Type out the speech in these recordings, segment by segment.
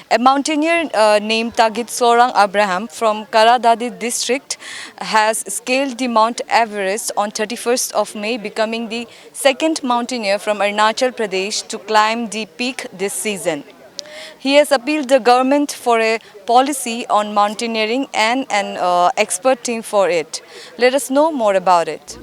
A mountaineer named Tagit Sorang Abraham from Karadadi district has scaled the Mount Everest on 31st of May, becoming the second mountaineer from Arunachal Pradesh to climb the peak this season. He has appealed the government for a policy on mountaineering and an expert team for it. Let us know more about it.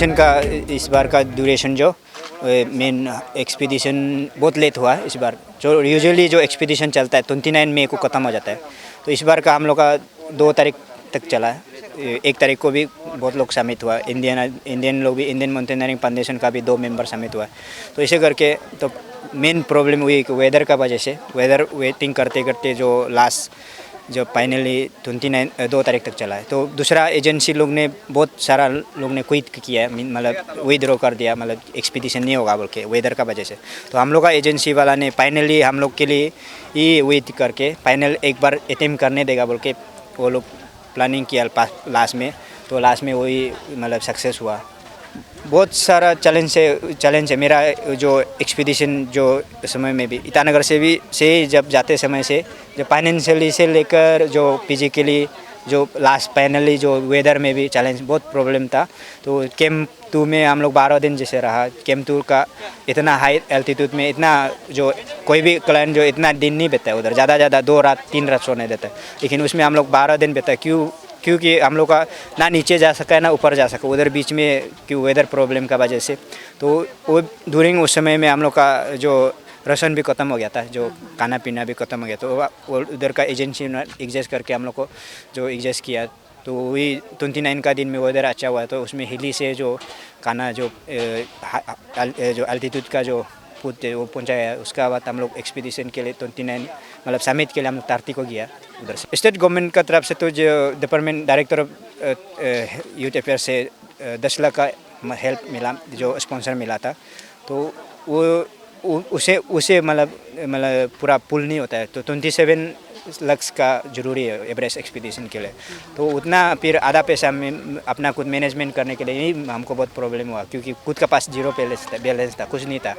Expedition का इस बार का duration जो main expedition बहुत late हुआ इस बार। जो usually जो expedition चलता है 29 मई को ख़त्म हो जाता है, तो इस बार का हम लोग का 2 तारीख तक चला है। 1 तारीख को भी बहुत लोग समिट हुआ, इंडियन लोग भी, इंडियन माउंटेनियरिंग फाउंडेशन का भी 2 मेंबर समिट हुआ। तो इसे करके तो मेन प्रॉब्लम हुई कि वेदर का वजह से, वेदर वेटिंग करते करते जो लास्ट जो फाइनली 2 तारीख तक चला है। तो दूसरा एजेंसी लोग ने बहुत सारा लोग ने क्विट किया है, मतलब विड्रॉ कर दिया, मतलब एक्सपीडिशन नहीं होगा बोल के वेदर का वजह से। तो हम लोग का एजेंसी वाला ने फाइनली हम लोग के लिए ये वेट करके फाइनल एक बार अटेम्प्ट करने देगा बोल के वो लोग प्लानिंग किया लास्ट में। तो लास्ट में वही मतलब सक्सेस हुआ। बहुत सारा चैलेंज है मेरा जो एक्सपीडिशन जो समय में भी ईटानगर से जब जाते समय से जो फाइनेंशियली से लेकर जो फिजिकली जो लास्ट फाइनली जो वेदर में भी चैलेंज बहुत प्रॉब्लम था। तो कैंप 2 में हम लोग 12 दिन जैसे रहा। कैंप 2 का इतना हाई एल्टीट्यूड में इतना जो कोई भी क्लाइंट जो इतना दिन नहीं बिता है उधर, ज़्यादा 2 रात 3 रात सोने देता है, लेकिन उसमें हम लोग 12 दिन बिता। क्योंकि हम लोग का ना नीचे जा सका है ना ऊपर जा सका उधर बीच में, क्यों वेदर प्रॉब्लम का वजह से। तो वो ड्यूरिंग उस समय में हम लोग का जो राशन भी ख़त्म हो गया था, जो खाना पीना भी ख़त्म हो गया। तो वो उधर का एजेंसी ने एडजस्ट करके हम लोग को जो एडजस्ट किया। तो वही 29 का दिन में वेदर अच्छा हुआ, तो उसमें हिली से जो खाना जो एल्टीट्यूड का जो फूड वो पहुँचाया। उसका बाद हम लोग एक्सपीडिशन के लिए 29 मतलब समिट के लिए हम लोग तारती को गया उधर से। स्टेट गवर्नमेंट का तरफ से तो जो department director of youth affair से 10 लाख का हेल्प मिला, जो स्पॉन्सर मिला था। तो वो उसे मतलब पूरा पुल नहीं होता है, तो 27 लाख का ज़रूरी है एवरेस्ट एक्सपीडिशन के लिए। तो उतना फिर आधा पैसा में अपना खुद मैनेजमेंट करने के लिए ही हमको बहुत प्रॉब्लम हुआ, क्योंकि खुद का पास 0 बैलेंस था, कुछ नहीं था।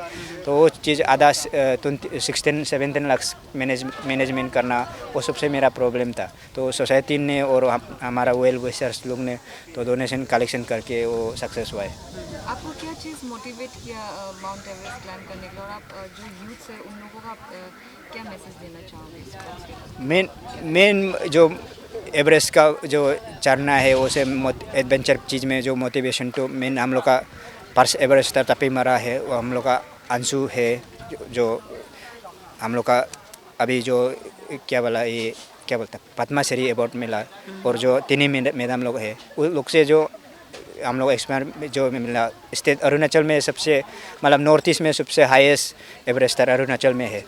तो वो चीज़ आधा 16-17 लाख मैनेजमेंट करना वो सबसे मेरा प्रॉब्लम था। तो सोसाइटी ने और हमारा वेल विशर्स लोग ने तो डोनेशन कलेक्शन करके वो सक्सेस हुआ है। आपको क्या चीज़ मोटिवेट किया माउंट एवरेस्ट क्लाइंब करने के लिए, और आप जो यूथ है उन लोगों को आप क्या मैसेज देना चाहोगे? मेन जो एवरेस्ट का जो चढ़ना है वो से एडवेंचर चीज़ में जो मोटिवेशन तो मेन हम लोग का पर्स एवरेस्ट तपी मरा है, वो हम लोग का अंशु है, जो हम लोग का अभी जो क्या बोलता पद्मश्री अवार्ड मिला। और जो तिनी मैडम लोग है वो लोग से जो हम लोग एक्सपेरिमेंट जो मिला। स्टेट अरुणाचल में सबसे मतलब नॉर्थ ईस्ट में सबसे हाईएस्ट एवरेस्टर अरुणाचल में है।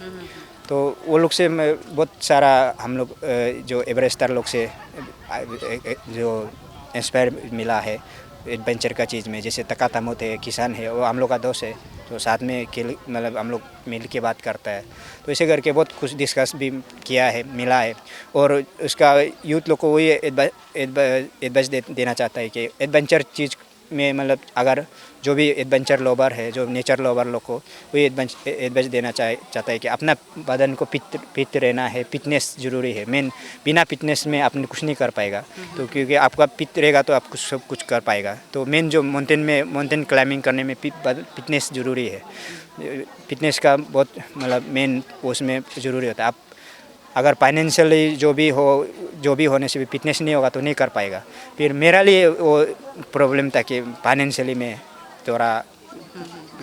तो वो लोग से बहुत सारा हम लोग जो एवरेस्टर लोग से जो इंस्पायर मिला है एडवेंचर का चीज़ में। जैसे तका तमुत है, किसान है, वो हम लोग का दोस्त है, तो साथ में मतलब हम लोग मिल के बात करता है। तो इसे करके बहुत कुछ डिस्कस भी किया है, मिला है। और उसका यूथ लोग को वही एडवाइस देना चाहता है कि एडवेंचर चीज़ में मतलब अगर जो भी एडवेंचर लवर है, जो नेचर लवर लोग को वही एडवाइस देना चाहता है कि अपना बदन को फिट रहना है, फिटनेस ज़रूरी है। मेन बिना फिटनेस में आपने कुछ नहीं कर पाएगा। तो क्योंकि आपका फिट रहेगा तो आप सब कुछ कर पाएगा। तो मेन जो माउंटेन क्लाइंबिंग करने में फिटनेस ज़रूरी है। फिटनेस का बहुत मतलब मेन उसमें ज़रूरी होता है। आप अगर फाइनेंशियली जो भी होने से भी फिटनेस नहीं होगा तो नहीं कर पाएगा। फिर मेरा लिए वो प्रॉब्लम था कि फाइनेंशियली में थोड़ा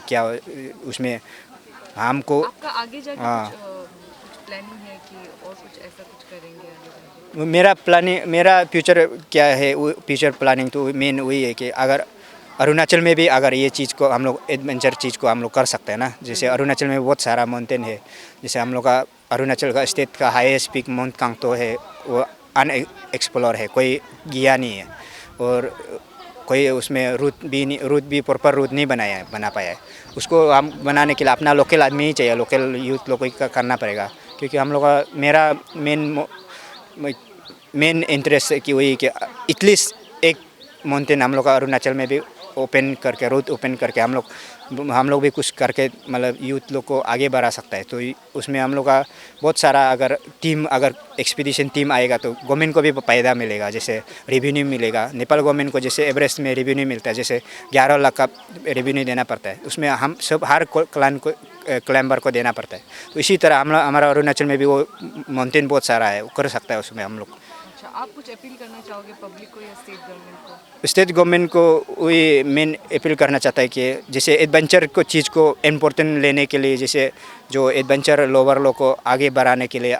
क्या उसमें हमको आगे जाके कुछ प्लानिंग है कि और कुछ ऐसा कुछ करेंगे? मेरा फ्यूचर क्या है, वो फ्यूचर प्लानिंग तो मेन वही है कि अगर अरुणाचल में भी अगर ये चीज़ को हम लोग एडवेंचर चीज़ को हम लोग कर सकते हैं ना। जैसे अरुणाचल में बहुत सारा माउंटेन है। जैसे हम लोग का अरुणाचल का स्टेट का हाईएस्ट पीक माउंट कांगतो है, वो अनएक्सप्लोर है, कोई गया नहीं है। और कोई उसमें रूट भी प्रॉपर रूट नहीं बना पाया है। उसको हम बनाने के लिए अपना लोकल आदमी ही चाहिए, लोकल यूथ लोग को करना पड़ेगा, क्योंकि हम लोग का मेरा मेन इंटरेस्ट है कि वही कि एटलीस्ट एक माउंटेन हम लोग का अरुणाचल में भी ओपन करके, रूट ओपन करके हम लोग भी कुछ करके मतलब यूथ लोग को आगे बढ़ा सकता है। तो उसमें हम लोग का बहुत सारा अगर एक्सपीडिशन टीम आएगा तो गवर्नमेंट को भी फायदा मिलेगा, जैसे रेवेन्यू मिलेगा। नेपाल गवर्नमेंट को जैसे एवरेस्ट में रेवेन्यू मिलता है, जैसे 11 लाख का रेवेन्यू देना पड़ता है, उसमें हम सब हर क्लाइंबर को देना पड़ता है। तो इसी तरह हमारा अरुणाचल में भी वो माउंटेन बहुत सारा है, वो कर सकता है उसमें हम लोग। आप कुछ अपील करना चाहोगे पब्लिक को या स्टेट गवर्नमेंट को? स्टेट गवर्नमेंट को वही मेन अपील करना चाहता है कि जैसे एडवेंचर को चीज़ को इम्पोर्टेंट लेने के लिए, जैसे जो एडवेंचर लोवर लोग को आगे बढ़ाने के लिए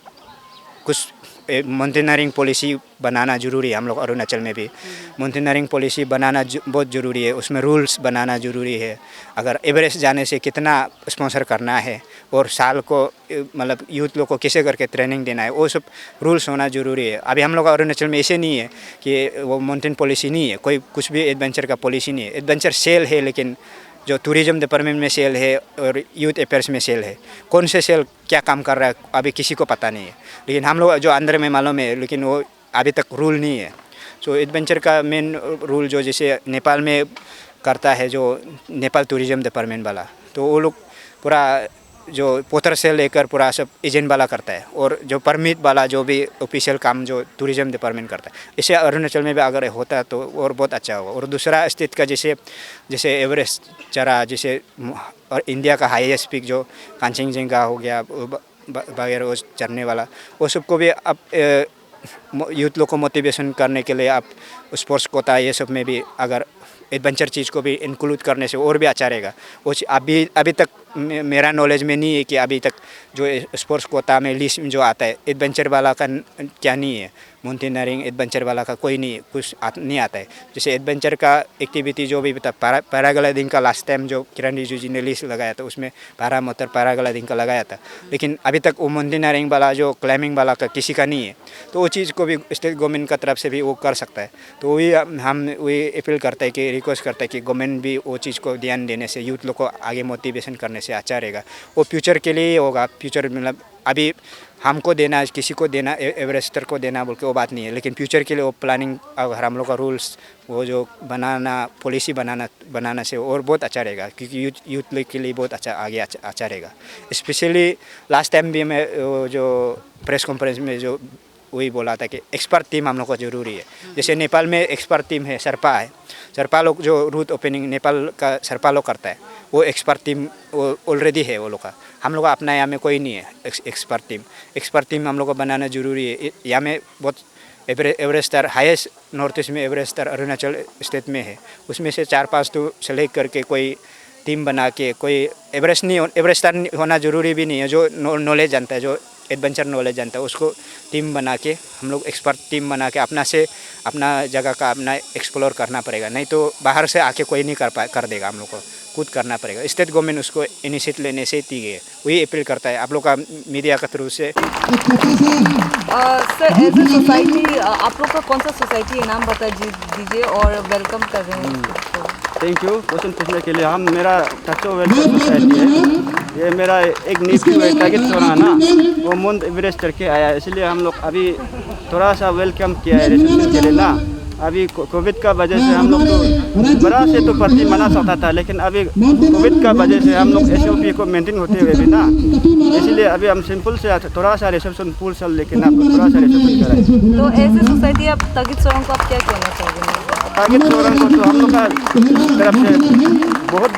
कुछ माउंटेनरिंग पॉलिसी बनाना ज़रूरी है। हम लोग अरुणाचल में भी माउंटेनरिंग पॉलिसी बनाना बहुत ज़रूरी है, उसमें रूल्स बनाना ज़रूरी है। अगर एवरेस्ट जाने से कितना स्पॉन्सर करना है और साल को मतलब यूथ लोग को कैसे करके ट्रेनिंग देना है, वो सब रूल्स होना ज़रूरी है। अभी हम लोग अरुणाचल में ऐसे नहीं है कि वो माउंटेन पॉलिसी नहीं है, कोई कुछ भी एडवेंचर का पॉलिसी नहीं है। एडवेंचर सेल है, लेकिन जो टूरिज्म डिपार्टमेंट में सेल है और यूथ अफेयर्स में सेल है, कौन से सेल क्या काम कर रहा है अभी किसी को पता नहीं है। लेकिन हम लोग जो अंदर में मालूम है, लेकिन वो अभी तक रूल नहीं है। सो एडवेंचर का मेन रूल जो जैसे नेपाल में करता है, जो नेपाल टूरिज्म डिपार्टमेंट वाला, तो वो लोग पूरा जो पोतर से लेकर पूरा सब एजेंट वाला करता है, और जो परमिट वाला जो भी ऑफिशियल काम जो टूरिज्म डिपार्टमेंट करता है। इसे अरुणाचल में भी अगर होता तो और बहुत अच्छा होगा। और दूसरा स्टेट का जैसे एवरेस्ट चढ़ा, जैसे और इंडिया का हाईएस्ट पीक जो कांचनजंगा हो गया वगैरह, वो चढ़ने वाला, वो सबको भी अब यूथ लोग को मोटिवेशन करने के लिए आप स्पोर्ट्स कोटा ये सब में भी अगर एडवेंचर चीज़ को भी इंक्लूड करने से और भी अच्छा रहेगा। वो अभी तक मेरा नॉलेज में नहीं है कि अभी तक जो स्पोर्ट्स कोटा में लिस्ट में जो आता है एडवेंचर वाला का क्या नहीं है, माउंटेनरिंग एडवेंचर वाला का कोई नहीं, कुछ नहीं आता है। जैसे एडवेंचर का एक्टिविटी जो भी बता, पैराग्लाइडिंग का लास्ट टाइम जो किरण रिजिजू जी ने लिस्ट लगाया था, उसमें पैरामोटर पैराग्लाइडिंग का लगाया था, लेकिन अभी तक वो माउंटेनरिंग वाला जो क्लाइंबिंग वाला का किसी का नहीं है। तो वो चीज़ को भी स्टेट गवर्नमेंट का तरफ से भी वो कर सकता है। तो वही हम वही अपील करते हैं कि रिक्वेस्ट करते हैं कि गवर्नमेंट भी वो चीज़ को ध्यान देने से यूथ लोग को आगे मोटिवेशन करने से अच्छा रहेगा। वो फ्यूचर के लिए होगा, फ्यूचर मतलब अभी हमको देना, किसी को देना, एवरेस्टर को देना बोल के वो बात नहीं है, लेकिन फ्यूचर के लिए वो प्लानिंग अगर हम लोग का रूल्स वो जो बनाना, पॉलिसी बनाना से और बहुत अच्छा रहेगा, क्योंकि यूथ लोग के लिए बहुत आगे अच्छा रहेगा। स्पेशली लास्ट टाइम भी मैं जो प्रेस कॉन्फ्रेंस में जो वही बोला था कि एक्सपर्ट टीम हम लोग को ज़रूरी है। जैसे नेपाल में एक्सपर्ट टीम है, सरपा है, सरपा लोग जो रूट ओपनिंग नेपाल का सरपा लोग करता है, वो एक्सपर्ट टीम ऑलरेडी है वो लोग का। हम लोग का अपना यहाँ में कोई नहीं है एक्सपर्ट टीम हम लोग को बनाना ज़रूरी है। यहाँ में बहुत एवरेस्टर हाईएस्ट नॉर्थ ईस्ट में एवरेस्टर अरुणाचल स्टेट में है, उसमें से 4-5 तो सेलेक्ट करके कोई टीम बना के, कोई एवरेस्टर होना ज़रूरी भी नहीं है, जो नॉलेज जानता है, जो एडवेंचर नॉलेज जानता है, उसको टीम बना के हम लोग एक्सपर्ट टीम बना के अपना जगह का अपना एक्सप्लोर करना पड़ेगा। नहीं तो बाहर से आके कोई नहीं कर देगा, हम लोग को खुद करना पड़ेगा। स्टेट गवर्नमेंट उसको इनिशिएटिव लेने से दी गई है, वही अपील करता है आप लोग का मीडिया के थ्रू से। सर एज ए सोसाइटी आप लोग का कौन सा सोसाइटी है, नाम बता दीजिए और वेलकम कर रहे हैं। थैंक यू क्वेश्चन पूछने के लिए। मेरा टचो वेलफेयर सोसाइटी है, ये मेरा एक नीति है टारगेट सोना ना, वो माउंट एवरेस्ट करके आया, इसलिए हम लोग अभी थोड़ा सा वेलकम किया है रिसेप्शन के लिए ना। अभी कोविड का वजह से हम लोग तो बड़ा से तो पार्टी मना सकता था, लेकिन अभी कोविड का वजह से हम लोग SOP को मेंटेन होते हुए भी ना, इसलिए अभी हम सिंपल से थोड़ा सा रिसेप्शन फुल सल लेकिन आपको थोड़ा सा रिसेप्शन कराए। तो एज ए सोसाइटी आप तागित सोरंग को आप क्या कहना चाहोगे? तागित सोरंग को तो हम लोग का तरफ से बहुत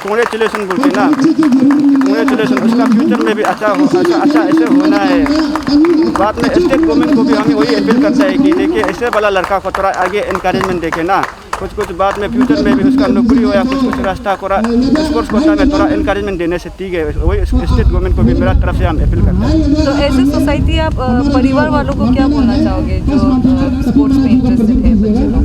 कॉन्ग्रेचुलेसन बोलते ना, कॉन्ग्रेचुलेसन। उसका फ्यूचर में भी अच्छा ऐसे होना है। बाद में स्टेट गवर्नमेंट को भी हमें वही अपील करता है कि देखिए ऐसे वाला लड़का को थोड़ा आगे इनकरेजमेंट देखे ना, कुछ बाद में फ्यूचर में भी उसका नौकरी हो या कुछ रास्ता को स्पोर्ट्स कोटा में थोड़ा इनकरेजमेंट देने से ठीक है। वही स्टेट गवर्नमेंट को भी मेरा तरफ से हम अपील करते हैं। तो ऐसे सोसाइटी आप परिवार वालों को क्या बोलना चाहोगे जो स्पोर्ट्स में इंटरेस्टेड है बच्चे लोग?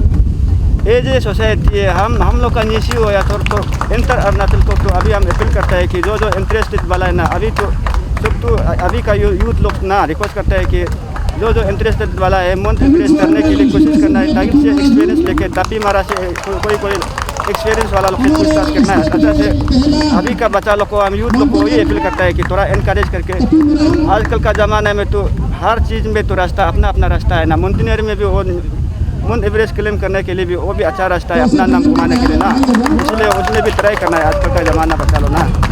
ये जो सोसाइटी है हम लोग का निशी हो या तो इंटर अरुणाचल को तो अभी हम अपील करता है कि जो इंटरेस्टेड वाला है ना, अभी तो सब तो अभी का यूथ लोग ना रिक्वेस्ट करता है कि जो इंटरेस्टेड वाला है माउंट एवरेस्ट करने के लिए कोशिश करना है, ताकि से एक्सपीरियंस लेके दापी मारा से कोई एक्सपीरियंस वाला लोग से पूछताछ करना है अच्छा से। अभी का बच्चा लोग को, हम यूथ लोग को ये अपील करता है कि थोड़ा इनकरेज करके, आजकल का ज़माने में तो हर चीज़ में तो रास्ता अपना अपना रास्ता है ना। माउंटेनियर में भी वो माउंट एवरेस्ट क्लेम करने के लिए भी वो भी अच्छा रास्ता है अपना नाम कमाने के लिए ना, इसलिए उसमें भी ट्राई करना है आजकल का ज़माना बच्चा लो ना।